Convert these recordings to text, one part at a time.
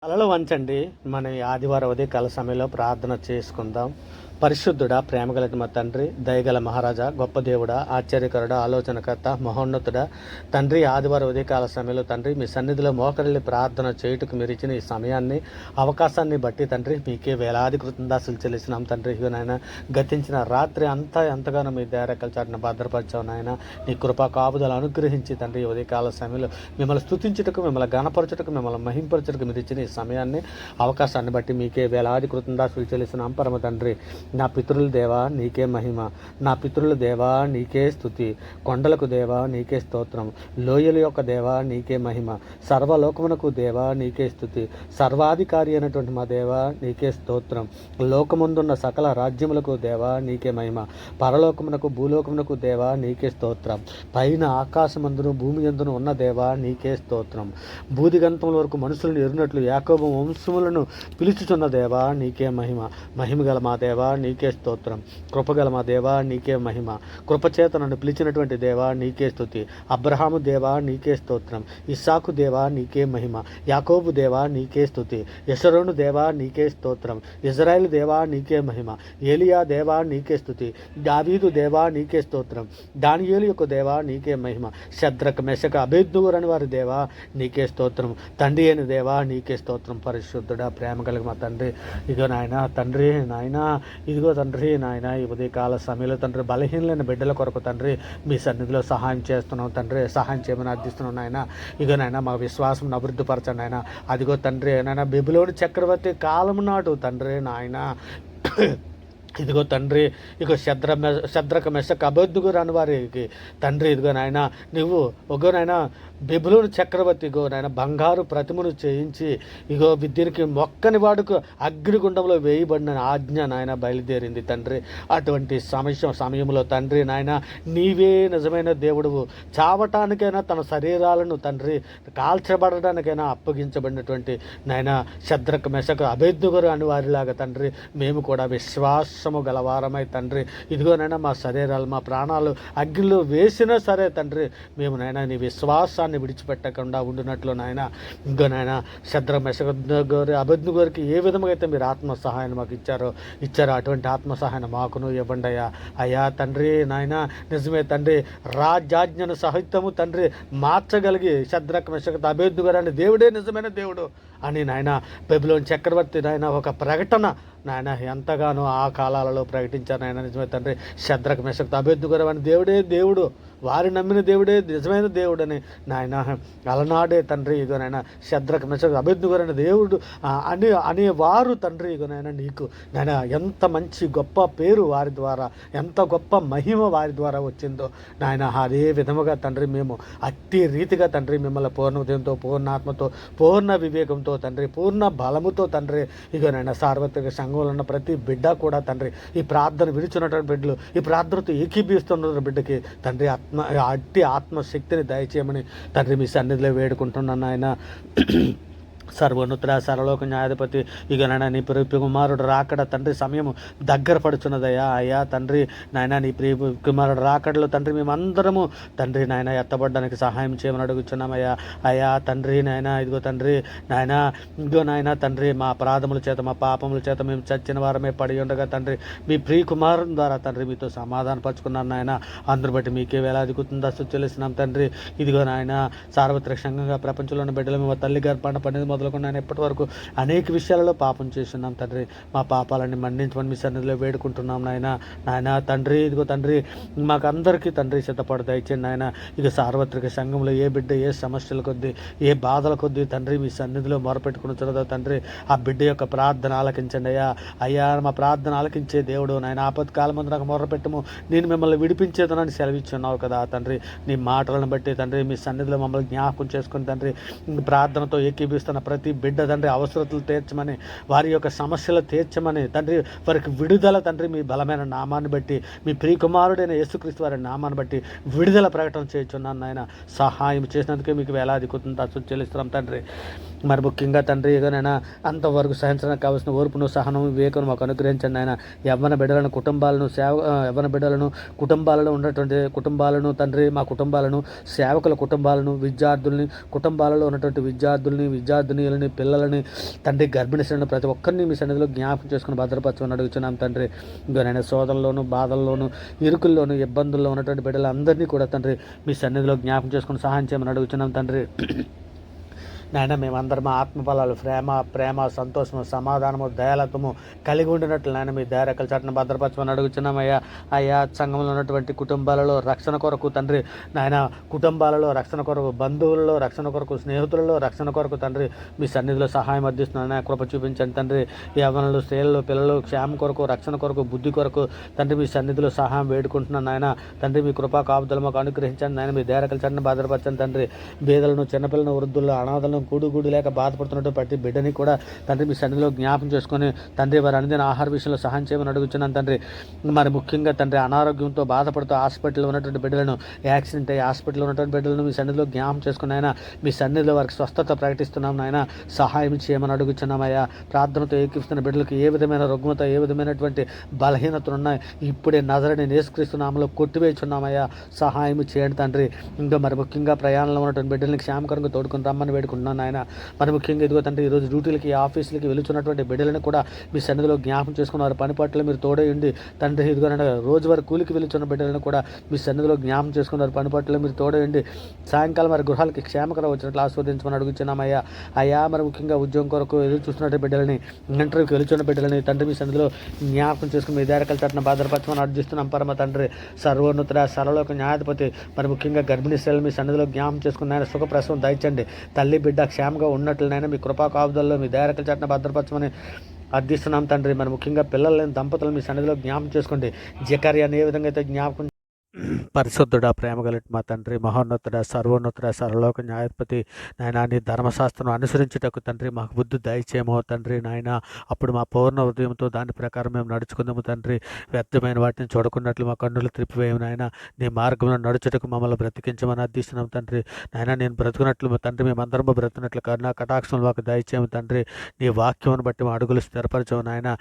తలలు వంచండి. మన ఈ ఆదివారం ఉదయకాల సమయంలో ప్రార్థన చేసుకుందాం. పరిశుద్ధుడా, ప్రేమగలటి మా తండ్రి, దయగల మహారాజా, గొప్ప దేవుడా, ఆశ్చర్యకరుడా, ఆలోచనకర్త, మహోన్నతుడా తండ్రి, ఆదివారం ఉదయకాల సమయంలో తండ్రి మీ సన్నిధిలో మోకరిల్లి ప్రార్థన చేయుటకు మీరు ఇచ్చిన ఈ సమయాన్ని, అవకాశాన్ని బట్టి తండ్రి మీకే వేలాది కృతజ్ఞతలు చెల్లిస్తున్నాం తండ్రి. నాయన గతించిన రాత్రి అంతా ఎంతగానో మీ దయారెక్కల చాటున భద్రపరిచావు నాయన. నీ కృపా కాపుదలు అనుగ్రహించి తండ్రి ఉదయకాల సమయంలో మిమ్మల్ని స్తుతించుటకు, మిమ్మల్ని గణపరచుటకు, మిమ్మల్ని మహింపరచుటకు మీరు ఇచ్చిన ఈ సమయాన్ని, అవకాశాన్ని బట్టి మీకే వేలాది కృతజ్ఞతలు చెల్లిస్తున్నాం పరమ తండ్రి. నా పితరుల దేవా నీకే మహిమ, నా పితరుల దేవా నీకే స్తుతి, కొండలకు దేవా నీకే స్తోత్రం, లోయల యొక్క దేవా నీకే మహిమ, సర్వలోకమునకు దేవా నీకే స్తుతి, సర్వాధికారి అయినటువంటి మా దేవా నీకే స్తోత్రం, లోకముందున్న సకల రాజ్యములకు దేవా నీకే మహిమ, పరలోకమునకు భూలోకమునకు దేవా నీకే స్తోత్రం, పైన ఆకాశమందును భూమి యందును ఉన్న దేవా నీకే స్తోత్రం, బూదిగంతముల వరకు మనుషులను ఎరినట్లు యాకోబు వంశములను పిలుచుచున్న దేవా నీకే మహిమ, మహిమగల మా దేవా నీకే స్తోత్రం, కృపగల మా దేవా నీకే మహిమ, కృపచేత నన్ను పిలిచినటువంటి దేవా నీకే స్తుతి, అబ్రహాము దేవా నీకే స్తోత్రం, ఇస్సాకు దేవా నీకే మహిమ, యాకోబు దేవా నీకే స్తుతి, యెషరోను దేవా నీకే స్తోత్రం, ఇజ్రాయేల్ దేవా నీకే మహిమ, ఏలియా దేవా నీకే స్తుతి, దావీదు దేవా నీకే స్తోత్రం, దానియేలు యొక్క దేవా నీకే మహిమ, శద్రక్ మెషక అబేద్నెగో అని వారి దేవా నీకే స్తోత్రం, తండ్రి అయిన దేవా నీకే స్తోత్రం. పరిశుద్ధుడా, ప్రేమ కలిగి మా తండ్రి, ఇగో నాయన తండ్రి, నాయన ఇదిగో తండ్రి, నాయన ఈ ఉదయకాల సమయంలో తండ్రి బలహీనమైన బిడ్డల కొరకు తండ్రి మీ సన్నిధిలో సహాయం చేస్తున్నాం తండ్రి, సహాయం చేయమని అర్థిస్తున్నాం నాయన. ఇగో నాయన మా విశ్వాసం అభివృద్ధిపరచండి నాయన. అదిగో తండ్రి, నాయన బెబిలోను చక్రవర్తి కాలం నాడు తండ్రి నాయన ఇదిగో తండ్రి, ఇగో శద్రక మెషక అబేద్నెగో రాని వారికి తండ్రి ఇదిగో నాయన నువ్వు ఒగో నాయన బెబిలోను చక్రవర్తి ఇగో నాయన బంగారు ప్రతిమను చేయించి ఇగో దీనికి మొక్కని వాడుకు అగ్నిగుండంలో వేయబడిన ఆజ్ఞ నాయన బయలుదేరింది తండ్రి. అటువంటి సమయంలో తండ్రి నాయన నీవే నిజమైన దేవుడువు, చావటానికైనా తన శరీరాలను తండ్రి కాల్చబడడానికైనా అప్పగించబడినటువంటి నాయన శద్రక మెషక అబేద్నెగో అని వారిలాగా తండ్రి మేము కూడా విశ్వాసము గలవారమై తండ్రి ఇదిగోనైనా మా శరీరాలు మా ప్రాణాలు అగ్నిలో వేసినా సరే తండ్రి మేము నాయన నీ విశ్వాసాన్ని విడిచిపెట్టకుండా ఉండినట్లు నాయన ఇంకో నాయన శద్రక మెషక అబేద్నెగోకి ఏ విధంగా అయితే మీరు ఆత్మ సహాయాన్ని మాకు ఇచ్చారో అటువంటి ఆత్మ సహాయాన్ని మాకును ఇవ్వండి అయ్యా. అయ్యా తండ్రి నాయన నిజమే తండ్రి, రాజ్యాజ్ఞను సహితము తండ్రి మార్చగలిగి శద్రక మెషక అబేద్నెగో అని దేవుడే నిజమైన దేవుడు అని నాయన బెబిలోను చక్రవర్తి నాయన ఒక ప్రకటన నాయన ఎంతగానో ఆ కాలాలలో ప్రకటించారు నాయన. నిజమే తండ్రి, శద్రక మెషక అబేద్నెగో అని దేవుడే దేవుడు, వారి నమ్మిన దేవుడే నిజమైన దేవుడు అని నాయన అలనాడే తండ్రి ఇగోనైనా శద్రక మెషక అబేద్నెగో అనే దేవుడు అనేవారు తండ్రి ఇగోనైనా నీకు నాయన ఎంత మంచి గొప్ప పేరు వారి ద్వారా, ఎంత గొప్ప మహిమ వారి ద్వారా వచ్చిందో నాయన. అదే విధముగా తండ్రి మేము అట్టి రీతిగా తండ్రి మిమ్మల్ని పూర్ణ ఉదయంతో, పూర్ణ ఆత్మతో, పూర్ణ వివేకంతో తండ్రి, పూర్ణ బలముతో తండ్రి ఇగోనైనా సార్వత్రిక సంఘంలో ఉన్న ప్రతి బిడ్డ కూడా తండ్రి ఈ ప్రార్థన విడుచున్నటువంటి బిడ్డలు, ఈ ప్రార్థనతో ఏకీభవిస్తున్న బిడ్డకి తండ్రి అట్టి ఆత్మశక్తిని దయచేయమని తండ్రి మీ సన్నిధిలో వేడుకుంటున్నాను ఆయన. సర్వోన్నతుడ, సర్వలోక న్యాయాధిపతి ఇక నాయన నీ ప్రియ కుమారుడు రాకడ తండ్రి సమయము దగ్గర పడుచున్నదయ్యా. అయ్యా తండ్రి నాయన నీ ప్రియ కుమారుడు రాకడలో తండ్రి మేమందరము తండ్రి నాయన ఎత్తబడ్డానికి సహాయం చేయమని అడుగుచున్నామయ్యా. అయ్యా తండ్రి నాయన ఇదిగో తండ్రి నాయన ఇదిగో నాయన తండ్రి మా అపరాధముల చేత, మా పాపముల చేత మేము చచ్చిన వారమే పడి ఉండగా తండ్రి మీ ప్రియ కుమారుని ద్వారా తండ్రి మీతో సమాధాన పరుచుకున్నాను నాయన. అందరు బట్టి మీకే వేలాది కృతజ్ఞతలు చెల్లిస్తున్నాం తండ్రి. ఇదిగో నాయన సార్వత్రిక సంఘంగా ప్రపంచంలో ఉన్న బిడ్డలు మేము తల్లి గర్భాన పండుగ మొదలుకొని నేను ఇప్పటి వరకు అనేక విషయాలలో పాపం చేస్తున్నాం తండ్రి. మా పాపాలన్నీ మన్నించమని మీ సన్నిధిలో వేడుకుంటున్నాం నాయన తండ్రి. ఇదిగో తండ్రి మాకు అందరికీ తండ్రి సిద్ధపడ దయచేయండి నాయన. ఇక సార్వత్రిక సంఘంలో ఏ బిడ్డ ఏ సమస్యల కొద్దీ, ఏ బాధల కొద్దీ తండ్రి మీ సన్నిధిలో మొరపెట్టుకుని చూడదా తండ్రి ఆ బిడ్డ యొక్క ప్రార్థన ఆలకించండి అయ్యా. అయ్యా మా ప్రార్థన ఆలకించే దేవుడు నాయన, ఆపత్కాలం ముందు నాకు మొరపెట్టము, నేను మిమ్మల్ని విడిపించేదనని సెలవిచ్చున్నావు కదా తండ్రి. నీ మాటలను బట్టి తండ్రి మీ సన్నిధిలో మమ్మల్ని జ్ఞాపకం చేసుకుని తండ్రి ప్రార్థనతో ఏకీభిస్తున్న ప్రతి బిడ్డ తండ్రి అవసరతలు తీర్చమని, వారి యొక్క సమస్యలు తీర్చమని తండ్రి, వారికి విడుదల తండ్రి మీ బలమైన నామాన్ని బట్టి, మీ ప్రియకుమారుడైన యేసుక్రీస్తు వారి నామాన్ని బట్టి విడుదల ప్రకటన చేయుచున్నాను నాయన. సహాయం చేసినందుకే మీకు వేలాది కృతజ్ఞతలు చెల్లిస్తున్నాం తండ్రి. మరి ముఖ్యంగా తండ్రి ఏదైనా అంతవరకు సహించడానికి కావాల్సిన ఓర్పును, సహనం, వివేకం మాకు అనుగ్రహించండి ఆయన. యవ్వన బిడ్డలను కుటుంబాలను యవ్వన బిడ్డలను కుటుంబాలలో ఉన్నటువంటి కుటుంబాలను తండ్రి, మా కుటుంబాలను, సేవకుల కుటుంబాలను, విద్యార్థుల్ని కుటుంబాలలో ఉన్నటువంటి విద్యార్థుల్ని గర్భిణీలని, పిల్లలని తండ్రి, గర్భిణీ స్త్రీలను ప్రతి ఒక్కరిని మీ సన్నిధిలో జ్ఞాపకం చేసుకుని భద్రపరచమని అడుగుతున్నాం తండ్రి. ఇంకోనైనా శోధనలోను, బాధల్లోను, ఇరుకుల్లోను, ఇబ్బందుల్లో ఉన్నటువంటి బిడ్డలందరినీ కూడా తండ్రి మీ సన్నిధిలో జ్ఞాపకం చేసుకుని సహాయం చేయమని అడుగుతున్నాం తండ్రి. నాయన మేమందరం ఆత్మఫలాలు ప్రేమ, సంతోషము, సమాధానము, దయాలత్వము కలిగి ఉండినట్లు నాయన మీ దయారెక్కల చాటును భద్రపరచమని అడుగుతున్నామయ్యా. అయ్యా, సంఘంలో ఉన్నటువంటి కుటుంబాలలో రక్షణ కొరకు తండ్రి, నాయన కుటుంబాలలో రక్షణ కొరకు, బంధువులలో రక్షణ కొరకు, స్నేహితులలో రక్షణ కొరకు తండ్రి మీ సన్నిధిలో సహాయం అందిస్తున్నాను. కృప చూపించండి తండ్రి. యవ్వనులు, స్త్రీలు, పిల్లలు క్షేమం కొరకు, రక్షణ కొరకు, బుద్ధి కొరకు తండ్రి మీ సన్నిధిలో సహాయం వేడుకుంటున్నాను నాయన. తండ్రి మీ కృపా కాపుదలు మాకు అనుగ్రహించండి నాయన. మీ దయారెక్కల చాటును భద్రపరచండి తండ్రి. బీదలను, చిన్నపిల్లలను, వృద్ధులను, అనాథలను, కూడు లేక బాధపడుతున్నట్టు ప్రతి బిడ్డని కూడా తండ్రి మీ సన్నిధిలో జ్ఞాపం చేసుకొని తండ్రి వారి అనుదిన ఆహార విషయంలో సహాయం చేయమని అడుగుతున్నాను తండ్రి. మరి ముఖ్యంగా తండ్రి అనారోగ్యంతో బాధపడుతూ హాస్పిటల్లో ఉన్నటువంటి బిడ్డలను, యాక్సిడెంట్ అయ్యి హాస్పిటల్లో ఉన్నటువంటి బిడ్డలను మీ సన్నిధిలో జ్ఞాపం చేసుకుని ఆయన మీ సన్నిధిలో వారికి స్వస్థత ప్రకటిస్తున్నాం నాయన. సహాయం చేయమని అడుగుతున్నామయ్యా. ప్రార్థనతో ఏకీపిస్తున్న బిడ్డలకు ఏ విధమైన రుగ్మత, ఏ విధమైనటువంటి బలహీనతలు ఉన్నాయి ఇప్పుడే నజరుడైన యేసుక్రీస్తు నామములో కొట్టివేయుచున్నామయ్యా. సహాయం చేయండి తండ్రి. ఇంకా మరి ముఖ్యంగా ప్రయాణంలో ఉన్నటువంటి బిడ్డల్ని క్షేమకరంగా తోడుకొని రమ్మని వేడుకుంటున్నాను నాయన. మరి ముఖ్యంగా ఇదిగో తండ్రి ఈరోజు డ్యూటీలకి, ఆఫీసులకి వెళుతున్నటువంటి బిడ్డలను కూడా మీ సన్నిధిలో జ్ఞాపం చేసుకుని వారి పని పట్ల మీరు తోడై ఉండి తండ్రి, ఇదిగో రోజువారీ కూలికి వెళుతున్న బిడ్డలను కూడా మీ సన్నిధిలో జ్ఞాపం చేసుకుని వారి పని పట్ల మీరు తోడై ఉండి సాయంకాలం వారి గృహాలకి క్షేమకరం వచ్చినట్లు ఆస్వాదించమని అడుగుతున్నామయ్యా. అయ్యా, మరి ముఖ్యంగా ఉద్యోగం కొరకు ఎదురు చూస్తున్నట్టు బిడ్డలని, ఇంటర్వ్యూకి వెళుతున్న బిడ్డలని తండ్రి మీ సన్నిధిలో జ్ఞాపకం చేసుకుని మీ దారికల తట్టిన భద్రపరచమని అర్జిస్తున్నాం పరమ తండ్రి. సర్వోన్నతుడ, సర్వలోక న్యాయాధిపతి, మరి ముఖ్యంగా గర్భిణీ స్త్రీలు మీ సన్నిధిలో జ్ఞాపం చేసుకుని ఆయన సుఖప్రసవం దయచండి. తల్లి బిడ్డ క్షేమంగా ఉన్నట్లనైనా మీ కృపా కాపుదల్లో మీ దయారెక్కల చాటున భద్రపరచమని అర్థిస్తున్నాం తండ్రి. మరి ముఖ్యంగా పిల్లలు లేని దంపతులు మీ సన్నిధిలో జ్ఞాపం చేసుకోండి. జకర్యాని ఏ విధంగా అయితే జ్ఞాపకం పరిశుద్ధుడా, ప్రేమగలటి మా తండ్రి, మహోన్నతుడ, సర్వోన్నతుడ, సర్వలోక న్యాయాధిపతి నాయన, నీ ధర్మశాస్త్రం అనుసరించుటకు తండ్రి మాకు బుద్ధి దయచేమో తండ్రి నాయన. అప్పుడు మా పూర్ణ ఉదయంతో దాని ప్రకారం మేము నడుచుకుందాము తండ్రి. వ్యర్థమైన వాటిని చూడకున్నట్లు మా కన్నులు త్రిప్పివేయము నాయన. నీ మార్గంలో నడుచుటకు మమ్మల్ని బ్రతికించమని అర్థిస్తున్నాం తండ్రి నాయన. నేను బ్రతుకున్నట్లు తండ్రి మేమందరము బ్రతుకున్నట్లు కరుణా కటాక్షం మాకు దయచేయము తండ్రి. నీ వాక్యమును బట్టి మా అడుగులు స్థిరపరచవు నాయన.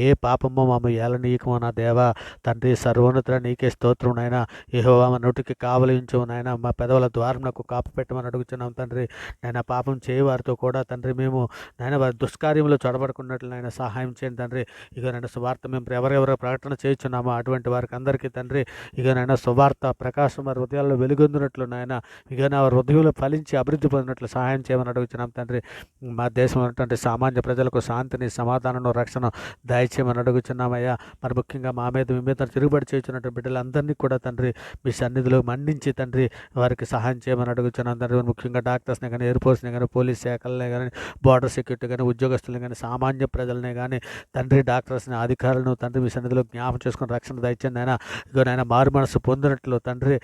ఏ పాపమో మమ్మ ఏలనీయకమో నా దేవా తండ్రి, సర్వోన్నతుడ నీకే స్తోత్రం నాయన. యెహోవా మా నోటికి కావలి ఉంచవు నాయన. మా పెదవుల ద్వారమునకు కాపు పెట్టమని అడుగుతున్నాం తండ్రి నాయన. పాపం చేయవారితో కూడా తండ్రి మేము నాయన వారి దుష్కార్యంలో చొరబడుకున్నట్లు నాయన సహాయం చేయండి తండ్రి. ఇక నాయన సువార్త మేము ఎవరెవరో ప్రకటన చేయించున్నామో అటువంటి వారికి అందరికీ తండ్రి ఇక నాయన సువార్త ప్రకాశం వారి హృదయాల్లో వెలుగొందినట్లు నాయన, ఇక నా హృదయంలో ఫలించి అభివృద్ధి పొందినట్లు సహాయం చేయమని అడుగుతున్నాం తండ్రి. మా దేశంలో ఉన్నటువంటి సామాన్య ప్రజలకు శాంతిని, సమాధానం, రక్షణ దయచేయమని అడుగుతున్నామయ్యా. మరి ముఖ్యంగా మా మీద మీ మీద తిరుగుబడి చేయించినటువంటి బిడ్డలందరినీ కూడా తండ్రి మీ సన్నిధిలో మండించి తండ్రి వారికి సహాయం చేయమని అడుగుతున్నాను తండ్రి. ముఖ్యంగా డాక్టర్స్ని కానీ, ఎయిర్ ఫోర్స్ని కానీ, పోలీస్ శాఖలనే కానీ, బార్డర్ సెక్యూరిటీ కానీ, ఉద్యోగస్తులని కానీ, సామాన్య ప్రజలనే కానీ తండ్రి, డాక్టర్స్ని, అధికారులను తండ్రి మీ సన్నిధిలో జ్ఞాపం చేసుకుని రక్షణ దయచండి నాయన. ఇగో నాయన మారు మనసు పొందినట్లు తండ్రి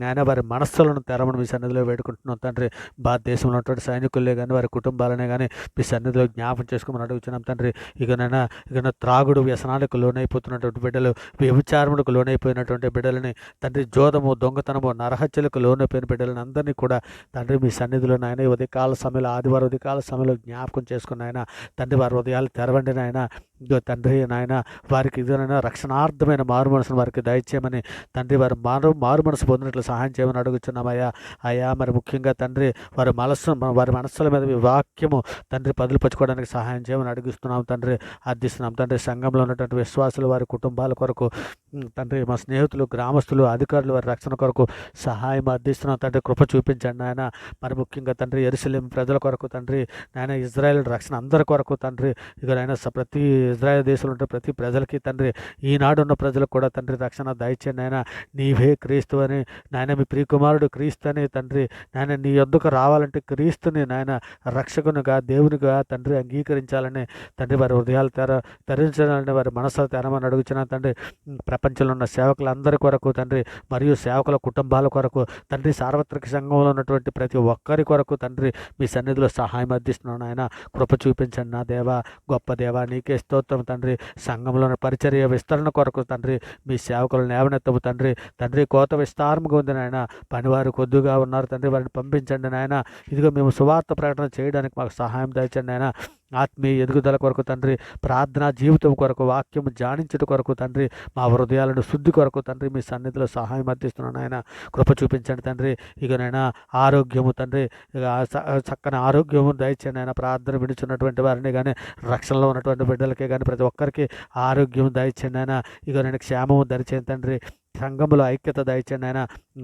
నాయన వారి మనస్సులను తెరమని మీ సన్నిధిలో వేడుకుంటున్నాం తండ్రి. భారతదేశంలో ఉన్నటువంటి సైనికులే కానీ, వారి కుటుంబాలనే కానీ మీ సన్నిధిలో జ్ఞాపం చేసుకోమని అడుగుతున్నాం తండ్రి. ఇక త్రాగుడు వ్యసనాలకు లోనైపోతున్నటువంటి బిడ్డలు, వ్యభిచారములకు లోనైపోయినటువంటి బిడ్డలని తండ్రి, జోదము, దొంగతనము, నరహత్యలకు లోనైపోయిన బిడ్డలను అందరినీ కూడా తండ్రి మీ సన్నిధిలో నాయన ఉదయకాల సమయంలో, ఆదివారం ఉదయకాల సమయంలో జ్ఞాపకం చేసుకుని నాయన తండ్రి వారి ఉదయాలు తెరవండి నాయన. ఇదో తండ్రి నాయన వారికి ఇదైనా రక్షణార్థమైన మారు మనసును వారికి దయచేయమని తండ్రి వారి మారు మనసు పొందినట్లు సహాయం చేయమని అడుగుతున్నామయ్యా. అయ్యా, మరి ముఖ్యంగా తండ్రి వారి మనస్సుల మీద మీ వాక్యము తండ్రి పదులుపరుచుకోవడానికి సహాయం చేయమని అడుగుతున్నాం తండ్రి, అర్థిస్తున్నాం తండ్రి. సంఘంలో ఉన్నటువంటి విశ్వాసులు, వారి కుటుంబాల కొరకు తండ్రి, మా స్నేహితులు, గ్రామస్తులు, అధికారులు వారి రక్షణ కొరకు సహాయం అర్థిస్తున్నాం తండ్రి. కృప చూపించండి నాయన. మరి ముఖ్యంగా తండ్రి యెరూషలేము ప్రజల కొరకు తండ్రి నాయన, ఇజ్రాయేల్ రక్షణ అందరి కొరకు తండ్రి ఇక నాయన ప్రతి ఇజ్రాయేల్ దేశంలో ఉంటే ప్రతి ప్రజలకి తండ్రి, ఈనాడు ఉన్న ప్రజలకు కూడా తండ్రి రక్షణ దయచేయండి నాయన. నీవే క్రీస్తు అని నాయన, మీ ప్రియకుమారుడు క్రీస్తు అని తండ్రి నాయన, నీ యొద్దకు రావాలంటే క్రీస్తుని నాయన రక్షకునిగా, దేవునిగా తండ్రి అంగీకరించాలని తండ్రి వారి హృదయాలు తెరించాలని, వారి మనసులు తెరమని అడుగుచున్నా తండ్రి. ప్రపంచంలో ఉన్న సేవకులందరి కొరకు తండ్రి, మరియు సేవకుల కుటుంబాల కొరకు తండ్రి, సార్వత్రిక సంఘంలో ఉన్నటువంటి ప్రతి ఒక్కరి కొరకు తండ్రి మీ సన్నిధిలో సహాయం అందిస్తున్నాను ఆయన. కృప చూపించండి నా దేవా, గొప్ప దేవా, నీకే స్తోత్రం తండ్రి. సంఘంలో పరిచర్య విస్తరణ కొరకు తండ్రి మీ సేవకులను ఏవనెత్తము తండ్రి. కోత విస్తారముగా ఉంది నాయన. పనివారు కొద్దిగా ఉన్నారు తండ్రి, వారిని పంపించండి నాయన. ఇదిగో మేము సువార్త ప్రకటన చేయడానికి మాకు సహాయం దయచండి నాయన. ఆత్మీయ ఎదుగుదల కొరకు తండ్రి, ప్రార్థనా జీవితం కొరకు, వాక్యము ధ్యానించుట కొరకు తండ్రి, మా హృదయాలను శుద్ధి కొరకు తండ్రి మీ సన్నిధిలో సహాయం అందిస్తున్నాను ఆయన. కృప చూపించండి తండ్రి. ఇకనైనా ఆరోగ్యము తండ్రి, ఇక చక్కని ఆరోగ్యము దయచేయండి ఆయన. ప్రార్థన విడుచున్నటువంటి వారిని కానీ, రక్షణలో ఉన్నటువంటి బిడ్డలకే కానీ ప్రతి ఒక్కరికి ఆరోగ్యం దయచేయండి ఆయన. ఇక నేను క్షేమము దయచేయండి తండ్రి. సంఘములో ఐక్యత దయచేయండి ఆయన.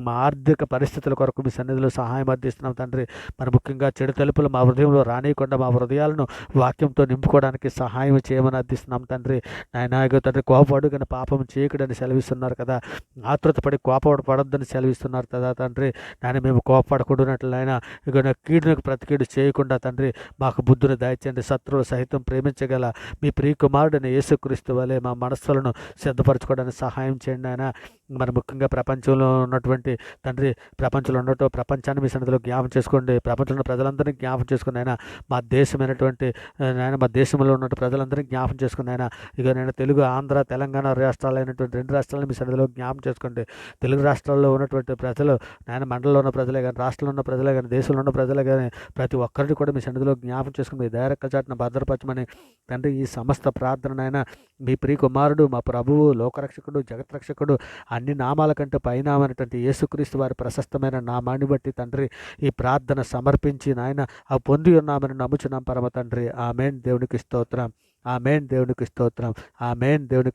మా ఆర్థిక పరిస్థితుల కొరకు మీ సన్నిధిలో సహాయం అందిస్తున్నాం తండ్రి. మరి ముఖ్యంగా చెడు తలుపులు మా హృదయంలో రానియకుండా మా హృదయాలను వాక్యంతో నింపుకోవడానికి సహాయం చేయమని అర్థిస్తున్నాం తండ్రి. నాయన తండ్రి, కోపపడు కానీ పాపం చేయకూడదని సెలవిస్తున్నారు కదా, ఆతృతపడి కోపపడొద్దని సెలవిస్తున్నారు కదా తండ్రి. నాయన మేము కోపపడకూడనట్లు ఆయన, ఇక కీడునకు ప్రతి కీడు చేయకుండా తండ్రి మాకు బుద్ధిని దయచేయండి. శత్రువులు సహితం ప్రేమించగల మీ ప్రియ కుమారుడైన యేసుక్రీస్తు వలె మా మనస్సులను సిద్ధపరచుకోవడానికి సహాయం చేయండి ఆయన. మరి ముఖ్యంగా ప్రపంచంలో ఉన్నటువంటి తండ్రి, ప్రపంచాన్ని మీ సన్నిధిలో జ్ఞాపం చేసుకోండి. ప్రపంచంలో ఉన్న ప్రజలందరినీ జ్ఞాపం చేసుకుని ఆయన, మా దేశమైనటువంటి నాయన, మా దేశంలో ఉన్నటువంటి ప్రజలందరినీ జ్ఞాపం చేసుకుని ఆయన. ఇక నేను తెలుగు, ఆంధ్ర, తెలంగాణ రాష్ట్రాలు అయినటువంటి 2 రాష్ట్రాలను మీ సన్నిధిలో జ్ఞాపం చేసుకోండి. తెలుగు రాష్ట్రాల్లో ఉన్నటువంటి ప్రజలు నాయన, మండలంలో ఉన్న ప్రజలే కానీ, రాష్ట్రంలో ఉన్న ప్రజలే కానీ, దేశంలో ఉన్న ప్రజలే కానీ, ప్రతి ఒక్కరిని కూడా మీ సన్నిధిలో జ్ఞాపం చేసుకుని మీ దయరెక్కల చాటున భద్రపరచమని తండ్రి, ఈ సమస్త ప్రార్థన నాయన మీ ప్రియ కుమారుడు, మా ప్రభువు, లోకరక్షకుడు, జగత్రక్షకుడు, అన్ని నామాల కంటే పైనామైనటువంటి యేసుక్రీస్తు వారి ప్రశస్తమైన నామాన్ని బట్టి తండ్రి ఈ ప్రార్థన సమర్పించి నాయన అవి పొంది ఉన్నామని నమ్ముచున్నాం పరమ తండ్రి. ఆమేన్. దేవునికి స్తోత్రం. ఆమేన్. దేవునికి స్తోత్రం. ఆమేన్. దేవునికి